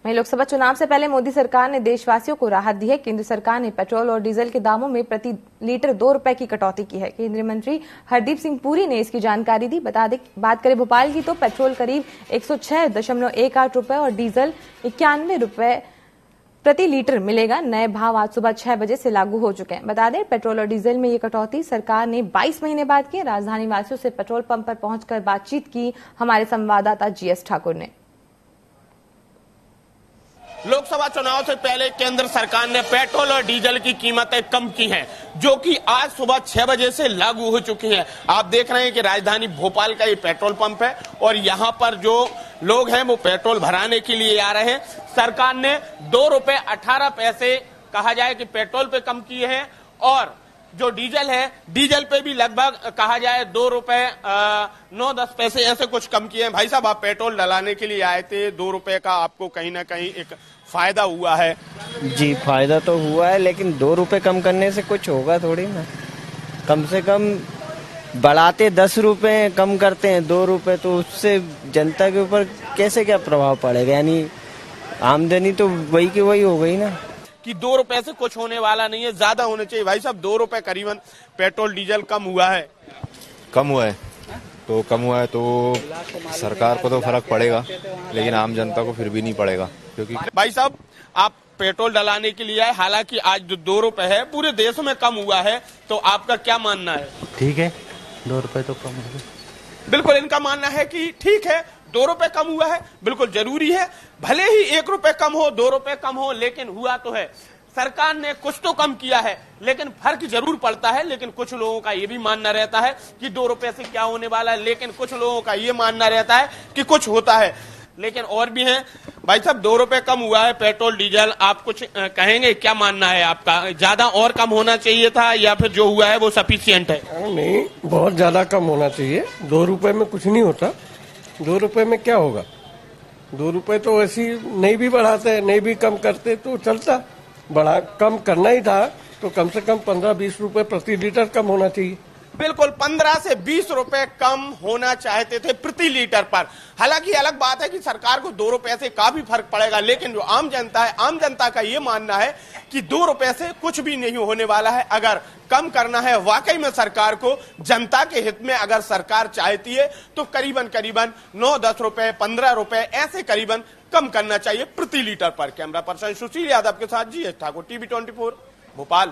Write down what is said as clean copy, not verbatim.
वहीं लोकसभा चुनाव से पहले मोदी सरकार ने देशवासियों को राहत दी है। केंद्र सरकार ने पेट्रोल और डीजल के दामों में प्रति लीटर 2 रुपए की कटौती की है। केंद्रीय मंत्री हरदीप सिंह पुरी ने इसकी जानकारी दी। बात करें भोपाल की तो पेट्रोल करीब 106.18 रुपए और डीजल 91 रुपए प्रति लीटर मिलेगा। नए भाव आज सुबह 6 बजे से लागू हो चुके हैं। बता दें, पेट्रोल और डीजल में ये कटौती सरकार ने 22 महीने बाद की। राजधानी वासियों से पेट्रोल पंप पर पहुंचकर बातचीत की हमारे संवाददाता जीएस ठाकुर ने। लोकसभा चुनाव से पहले केंद्र सरकार ने पेट्रोल और डीजल की कीमतें कम की हैं, जो कि आज सुबह 6 बजे से लागू हो चुकी हैं। आप देख रहे हैं कि राजधानी भोपाल का ये पेट्रोल पंप है और यहाँ पर जो लोग हैं वो पेट्रोल भराने के लिए आ रहे हैं। सरकार ने 2 रुपए 18 पैसे कहा जाए कि पेट्रोल पे कम किए हैं और जो डीजल है, डीजल पे भी लगभग कहा जाए 2 रुपए 9-10 पैसे ऐसे कुछ कम किए हैं। भाई साहब, आप पेट्रोल डलाने के लिए आए थे, 2 रुपए का आपको कहीं ना कहीं एक फायदा हुआ है? जी, फायदा तो हुआ है, लेकिन 2 रुपए कम करने से कुछ होगा थोड़ी ना। कम से कम बढ़ाते 10 रुपए, कम करते हैं 2 रुपए, तो उससे जनता के ऊपर कैसे क्या प्रभाव पड़ेगा? यानी आमदनी तो वही की वही हो गई ना। कि 2 रुपए से कुछ होने वाला नहीं है, ज्यादा होने चाहिए। भाई साहब, 2 रुपए करीबन पेट्रोल डीजल कम हुआ है। कम हुआ है तो सरकार को तो फर्क पड़ेगा, लेकिन आम जनता को फिर भी नहीं पड़ेगा, क्योंकि भाई साहब, आप पेट्रोल डलाने के लिए आए, हालांकि आज जो 2 रुपए है पूरे देश में कम हुआ है, तो आपका क्या मानना है? ठीक है, 2 रुपए तो कम हुआ। बिल्कुल, इनका मानना है कि ठीक है, 2 रुपए कम हुआ है, बिल्कुल जरूरी है। भले ही 1 रुपए कम हो, 2 रुपए कम हो, लेकिन हुआ तो है। सरकार ने कुछ तो कम किया है, लेकिन फर्क जरूर पड़ता है। लेकिन कुछ लोगों का ये भी मानना रहता है कि 2 रुपए से क्या होने वाला है, लेकिन कुछ लोगों का ये मानना रहता है कि कुछ होता है। लेकिन और भी हैं। भाई साहब, 2 रुपए कम हुआ है पेट्रोल डीजल, आप कुछ कहेंगे? क्या मानना है आपका? ज्यादा और कम होना चाहिए था या फिर जो हुआ है वो सफिशिएंट है? नहीं, बहुत ज्यादा कम होना चाहिए। 2 रुपए में कुछ नहीं होता। 2 रुपए में क्या होगा? 2 रुपए तो ऐसी नहीं भी बढ़ाते, नहीं भी कम करते तो चलता। बढ़ा कम करना ही था तो कम से कम 15-20 रुपए प्रति लीटर कम होना चाहिए। बिल्कुल, 15 से 20 रुपए कम होना चाहते थे प्रति लीटर पर। हालांकि अलग बात है कि सरकार को 2 रुपए से काफी फर्क पड़ेगा, लेकिन जो आम जनता है, आम जनता का ये मानना है कि 2 रुपए से कुछ भी नहीं होने वाला है। अगर कम करना है वाकई में सरकार को, जनता के हित में अगर सरकार चाहती है, तो करीबन 9-10 रुपए, 15 रुपए ऐसे करीबन कम करना चाहिए प्रति लीटर पर। कैमरा पर्सन सुशील यादव के साथ जीएस ठाकुर, टीवी 24 भोपाल।